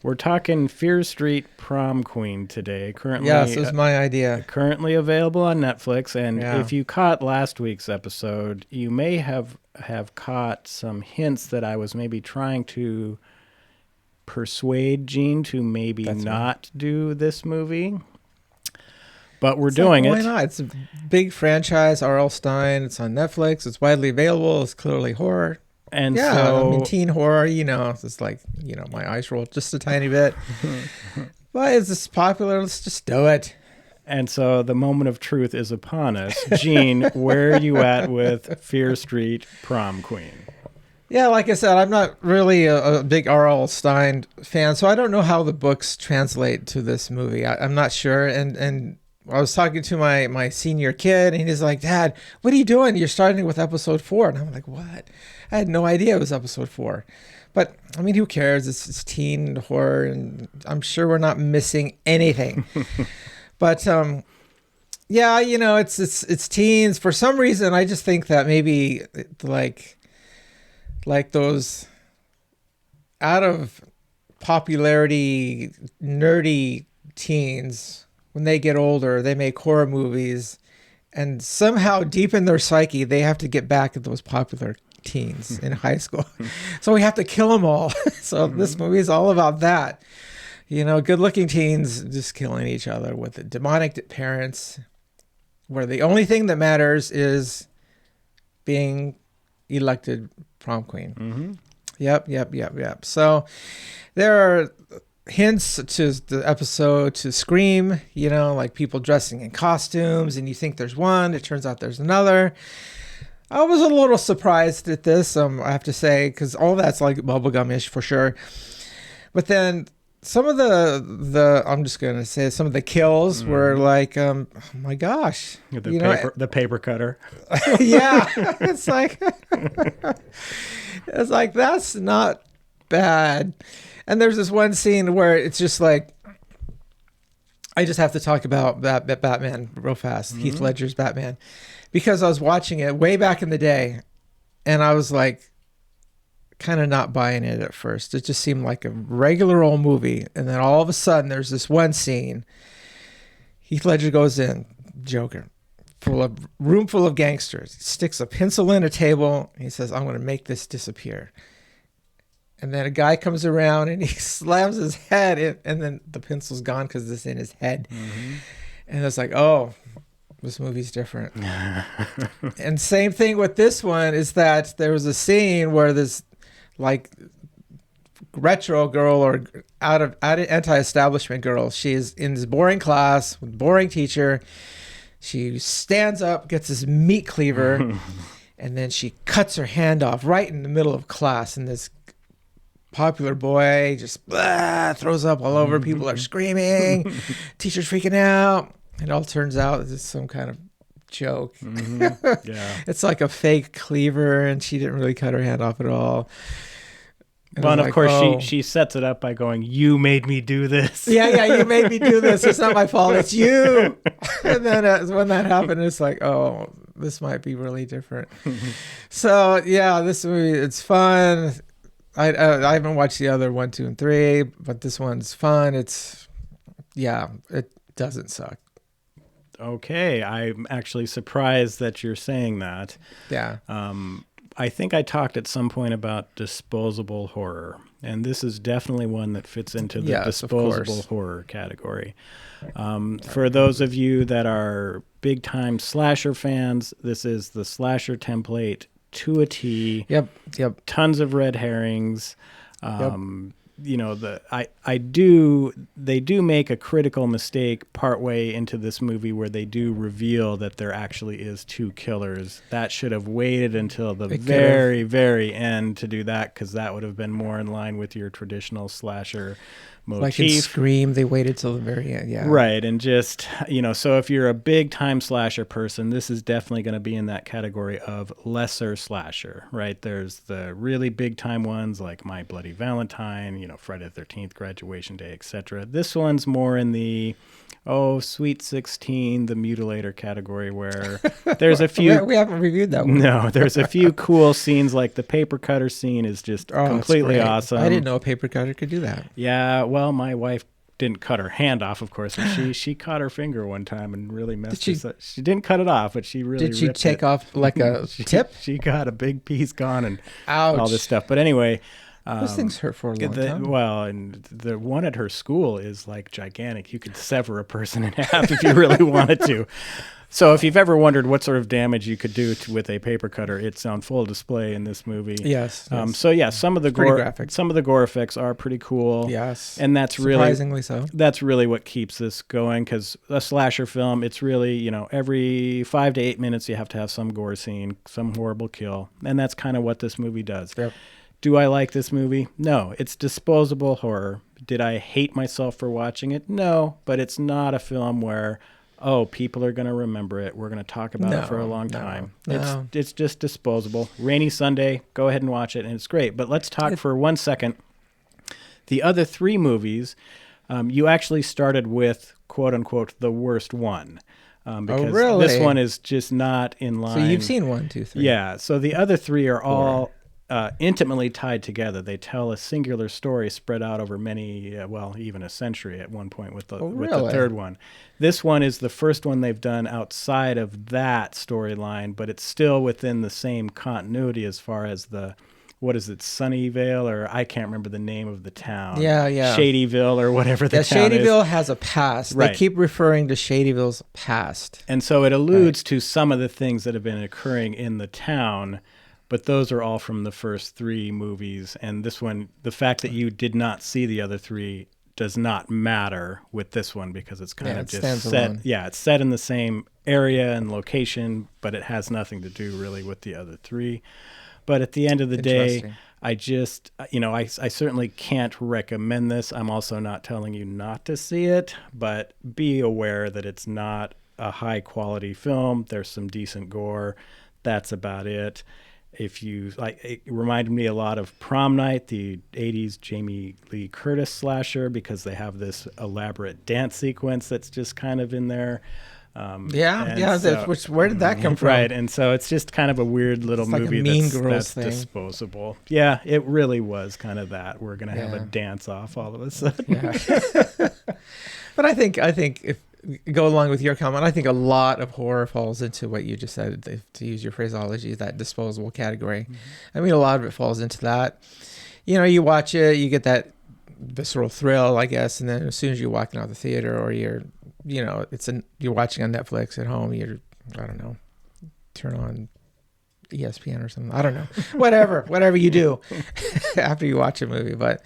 We're talking Fear Street Prom Queen today. Yes, it was my idea. Currently available on Netflix. And Yeah. if you caught last week's episode, you may have caught some hints that I was maybe trying to persuade Gene to maybe That's not do this movie. But we're It's doing like, why it. not? It's a big franchise, R.L. Stine. It's on Netflix. It's widely available. It's clearly horror. And Yeah, so, I mean, teen horror, it's like, my eyes roll just a tiny bit. But it's just popular. Let's just do it. And so the moment of truth is upon us. Gene, where are you at with Fear Street Prom Queen? Yeah, like I said, I'm not really a big R.L. Stine fan, so I don't know how the books translate to this movie. I'm not sure. And I was talking to my senior kid, and he's like, "Dad, what are you doing? You're starting with episode 4." And I'm like, "What?" I had no idea it was episode 4. But, I mean, who cares? It's teen horror, and I'm sure we're not missing anything. But, yeah, it's teens. For some reason, I just think that maybe, like those out of popularity, nerdy teens, when they get older, they make horror movies, and somehow deep in their psyche, they have to get back at those popular teens in high school. So we have to kill them all. So this movie is all about that. Good-looking teens just killing each other with the demonic parents, where the only thing that matters is being elected prom queen. Mm-hmm. Yep. So there are hints to the episode to Scream, like people dressing in costumes, and you think there's one, it turns out there's another. I was a little surprised at this, I have to say, because all that's like bubblegum-ish for sure. But then some of the I'm just going to say some of the kills were like, oh my gosh. The paper cutter. Yeah. It's like, that's not bad. And there's this one scene where it's just like, I just have to talk about that Batman real fast, Heath Ledger's Batman, because I was watching it way back in the day, and I was like, kind of not buying it at first. It just seemed like a regular old movie, and then all of a sudden, there's this one scene. Heath Ledger goes in, Joker, room full of gangsters, sticks a pencil in a table, and he says, "I'm going to make this disappear." And then a guy comes around and he slams his head in, and then the pencil's gone because it's in his head. Mm-hmm. And it's like, oh, this movie's different. And same thing with this one is that there was a scene where this like retro girl or out of anti-establishment girl, she's in this boring class with boring teacher. She stands up, gets this meat cleaver, and then she cuts her hand off right in the middle of class, and this popular boy just throws up all over. People are screaming. Teacher's freaking out. It all turns out it's some kind of joke. Mm-hmm. Yeah. It's like a fake cleaver, and she didn't really cut her hand off at all. But of course, she sets it up by going, "You made me do this." Yeah, you made me do this. It's not my fault. It's you. And then when that happened, it's like, oh, this might be really different. So, yeah, this movie, it's fun. I haven't watched the other 1, 2, and 3, but this one's fun. It doesn't suck. Okay, I'm actually surprised that you're saying that. Yeah. I think I talked at some point about disposable horror, and this is definitely one that fits into the disposable horror category. For those of you that are big-time slasher fans, this is the slasher template to a T. Yep. Tons of red herrings. They do make a critical mistake partway into this movie where they do reveal that there actually is 2 killers. That should have waited until the very, very end to do that, because that would have been more in line with your traditional slasher motif. Like in Scream, they waited till the very end. Yeah. Right. And just, so if you're a big time slasher person, this is definitely going to be in that category of lesser slasher, right? There's the really big time ones like My Bloody Valentine, Friday the 13th, Graduation Day, etc. This one's more in the Sweet 16, the mutilator category, where there's a few. We haven't reviewed that one. No, there's a few cool scenes, like the paper cutter scene is just completely awesome. I didn't know a paper cutter could do that. Yeah, well, my wife didn't cut her hand off, of course, but she cut her finger one time and really messed us up. She didn't cut it off, but she really did. She ripped take it off like a tip? She got a big piece gone and ouch, all this stuff. But anyway. Those things hurt for a long time. Well, and the one at her school is like gigantic. You could sever a person in half if you really wanted to. So if you've ever wondered what sort of damage you could do with a paper cutter, it's on full display in this movie. Yes. So yeah, some of the gore effects are pretty cool. Yes. And that's surprisingly so. That's really what keeps this going, because a slasher film, it's really, every 5 to 8 minutes you have to have some gore scene, some horrible kill, and that's kind of what this movie does. Yep. Do I like this movie? No. It's disposable horror. Did I hate myself for watching it? No. But it's not a film where, people are going to remember it. We're going to talk about it for a long time. No. It's just disposable. Rainy Sunday, go ahead and watch it, and it's great. But let's talk for 1 second. The other 3 movies, you actually started with, quote unquote, the worst one. Because really? This one is just not in line. So you've seen 1, 2, 3. Yeah. So the other 3 are all intimately tied together. They tell a singular story spread out over many, even a century at one point with the third one. This one is the first one they've done outside of that storyline, but it's still within the same continuity as far as Sunnyvale, or I can't remember the name of the town. Yeah. Shadyville or whatever the town is. Shadyville has a past. Right. They keep referring to Shadyville's past. And so it alludes to some of the things that have been occurring in the town. But those are all from the first 3 movies. And this one, the fact that you did not see the other 3 does not matter with this one, because it's kind of just set. Alone. Yeah, it's set in the same area and location, but it has nothing to do really with the other 3. But at the end of the day, I just, I certainly can't recommend this. I'm also not telling you not to see it, but be aware that it's not a high quality film. There's some decent gore. That's about it. If you like, it reminded me a lot of Prom Night, the 80s Jamie Lee Curtis slasher, because they have this elaborate dance sequence that's just kind of in there. Where did that come from? Right, and so it's just kind of a weird little movie that's disposable. Yeah, it really was kind of that. We're going to have a dance off all of a sudden. Yeah. But I think if go along with your comment, I think a lot of horror falls into what you just said, to use your phraseology, that disposable category. Mm-hmm. I mean, a lot of it falls into that. You watch it, you get that visceral thrill, I guess, and then as soon as you're walking out of the theater, or you're watching on Netflix at home, I don't know, turn on ESPN or something. I don't know, whatever you do after you watch a movie, but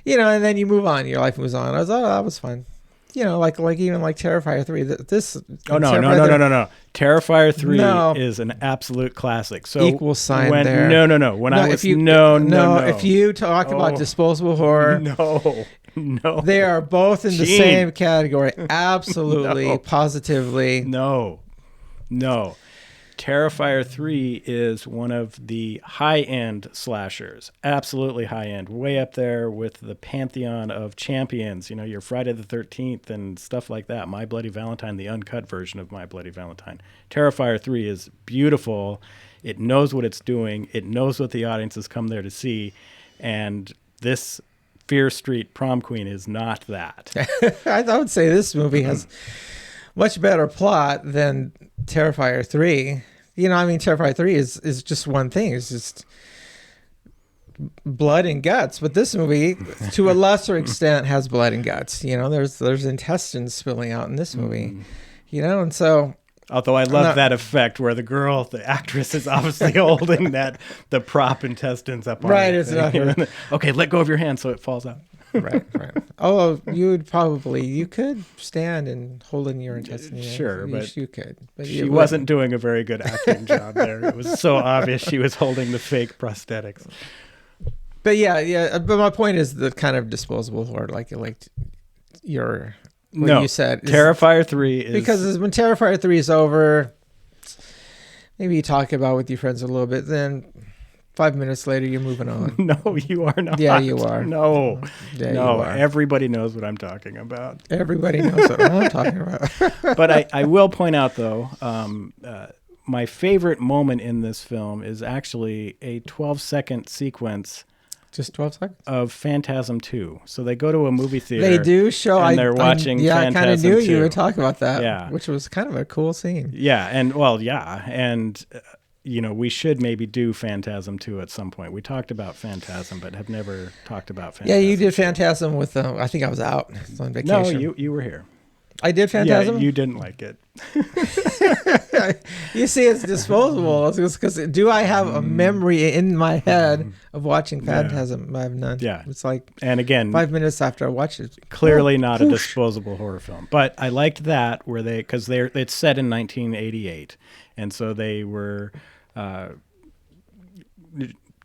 and then you move on, your life moves on. I was, that was fun. Like even like Terrifier 3. No. Terrifier 3 is an absolute classic. So equal sign there. No. If you talk about disposable horror, no, they are both in the same category. Absolutely, positively. No. Terrifier 3 is one of the high-end slashers. Absolutely high-end. Way up there with the pantheon of champions. Your Friday the 13th and stuff like that. My Bloody Valentine, the uncut version of My Bloody Valentine. Terrifier 3 is beautiful. It knows what it's doing. It knows what the audience has come there to see. And this Fear Street Prom Queen is not that. I would say this movie has much better plot than Terrifier 3. Terrifier 3 is just one thing. It's just blood and guts. But this movie, to a lesser extent, has blood and guts. There's intestines spilling out in this movie. And so... Although I love that effect where the actress is obviously holding the prop intestines up on right, it. It's not her. Okay, let go of your hand so it falls out. Right. Oh, you could stand and hold in your intestines. Sure, but you could. But she wasn't doing a very good acting job there. It was so obvious she was holding the fake prosthetics. But yeah. But my point is the kind of disposable horror, like your. You said Terrifier 3 is, because when Terrifier 3 is over, maybe you talk about it with your friends a little bit, then 5 minutes later, you're moving on. No, you are not. Yeah, you are. No, yeah, no. You are. Everybody knows what I'm talking about. Everybody knows what I'm talking about. But I will point out, though, my favorite moment in this film is actually a 12-second sequence. Just 12 seconds? Of Phantasm 2. So they go to a movie theater. They do show. And they're watching Phantasm 2. I kind of knew you were talking about that. Yeah. Which was kind of a cool scene. Yeah. And, well, yeah. And, we should maybe do Phantasm 2 at some point. We talked about Phantasm, but have never talked about Phantasm. Yeah, you did Phantasm with, I think I was out on vacation. No, you were here. I did Phantasm? Yeah, you didn't like it. You see, it's disposable. Because do I have a memory in my head of watching Phantasm? I have none. Yeah. It's like and again, 5 minutes after I watched it. Clearly not a disposable horror film. But I liked that where because it's set in 1988. And so they were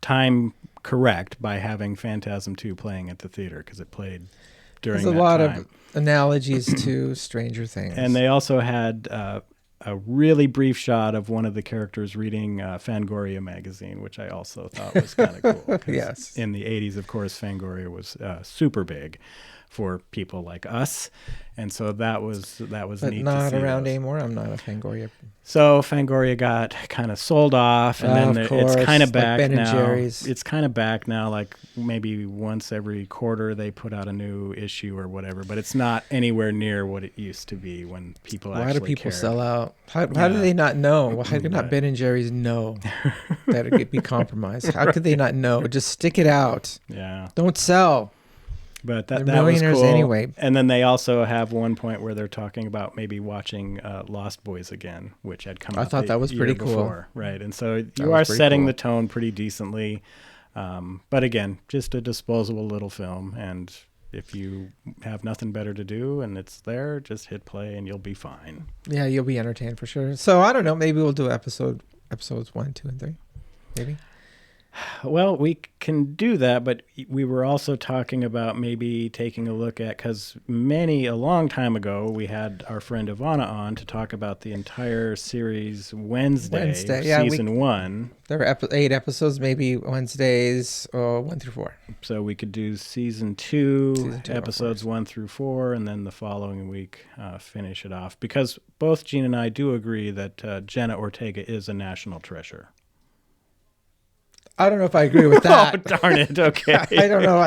time correct by having Phantasm 2 playing at the theater because it played during that time. There's a lot of analogies to Stranger Things. And they also had a really brief shot of one of the characters reading Fangoria magazine, which I also thought was kind of cool. Yes. In the 80s, of course, Fangoria was super big for people like us. And so that was neat to see. But not around anymore. I'm not a Fangoria. So Fangoria got kind of sold off, and then it's kind of back like Ben now. And Jerry's. It's kind of back now, like maybe once every quarter they put out a new issue or whatever. But it's not anywhere near what it used to be when people actually cared. Why do people sell out? How do they not know? How could not Ben and Jerry's know that it could be compromised? How could they not know? Just stick it out. Yeah. Don't sell. But that was cool. Anyway. And then they also have one point where they're talking about maybe watching Lost Boys again, which had come out. I thought that was pretty cool. Before. Right. And so you are setting the tone pretty decently. But again, just a disposable little film. And if you have nothing better to do and it's there, just hit play and you'll be fine. Yeah, you'll be entertained for sure. So I don't know. Maybe we'll do episodes 1, 2, and 3. Maybe. Well, we can do that, but we were also talking about maybe taking a look at, because a long time ago, we had our friend Ivana on to talk about the entire series Wednesday season 1. There were 8 episodes, maybe Wednesdays 1 through 4. So we could do season 2 episodes 1 through 4, and then the following week finish it off. Because both Gene and I do agree that Jenna Ortega is a national treasure. I don't know if I agree with that. Oh, darn it. Okay. I don't know.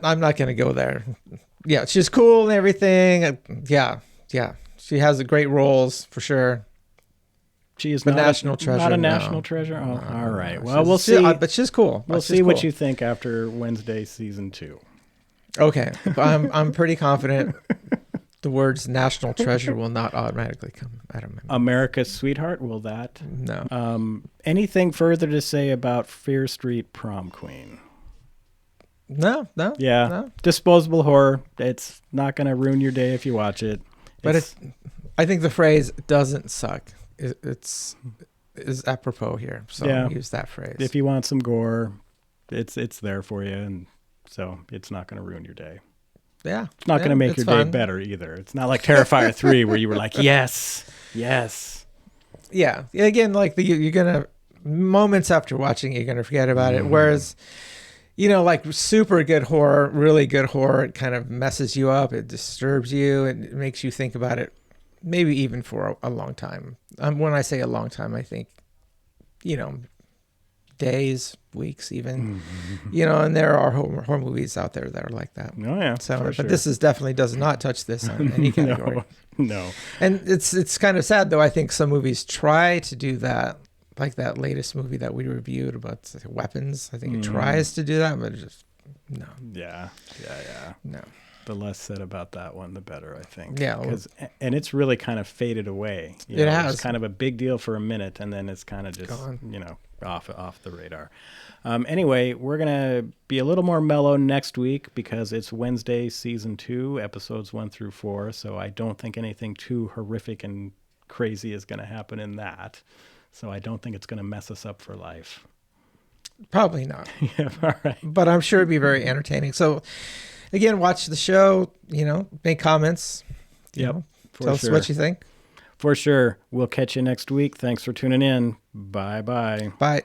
I'm not going to go there. Yeah, she's cool and everything. Yeah. She has great roles for sure. She is not a national treasure. Not a national treasure? Oh, all right. Well, we'll see. But she's cool. We'll see what you think after Wednesday season 2. Okay. I'm pretty confident the words national treasure will not automatically come. I don't remember. America's Sweetheart, will that? No. Anything further to say about Fear Street Prom Queen? No. Yeah. No. Disposable horror. It's not going to ruin your day if you watch it. But I think the phrase doesn't suck is apropos here. So I'll use that phrase. If you want some gore, it's there for you. And so it's not going to ruin your day. Yeah. It's not going to make your day better either. It's not like Terrifier 3 where you were like, yes. Yeah. Again, like you're going to, moments after watching it, you're going to forget about it. Whereas, like super good horror, really good horror, it kind of messes you up. It disturbs you. It makes you think about it maybe even for a long time. When I say a long time, I think, days, weeks even, and there are horror movies out there that are like that. Oh yeah. So, but this definitely does not touch this on any category. No. And it's kind of sad though. I think some movies try to do that, like that latest movie that we reviewed about weapons. I think it tries to do that, but it just no. Yeah. No. The less said about that one, the better, I think. Yeah. And it's really kind of faded away. It has. It's kind of a big deal for a minute, and then it's kind of just, gone. Off the radar. Anyway, we're going to be a little more mellow next week because it's Wednesday season 2, episodes 1 through 4. So I don't think anything too horrific and crazy is going to happen in that. So I don't think it's going to mess us up for life. Probably not. Yeah, all right. But I'm sure it'd be very entertaining. So again, watch the show, make comments. Yep. Tell us what you think. For sure. We'll catch you next week. Thanks for tuning in. Bye-bye. Bye.